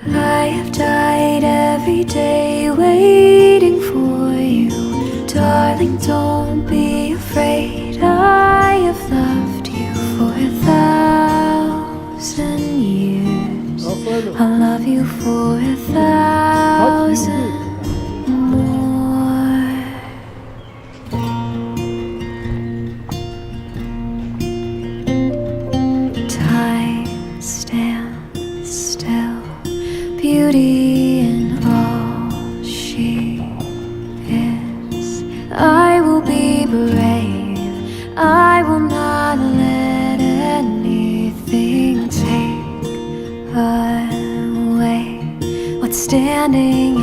I have died every day waiting for you. Darling, don't be afraid. I have loved you for 1,000 years. I'll love you for 1,000 more. Time stands still, beauty in all she is. I will be brave, I will not let anything take away what's standing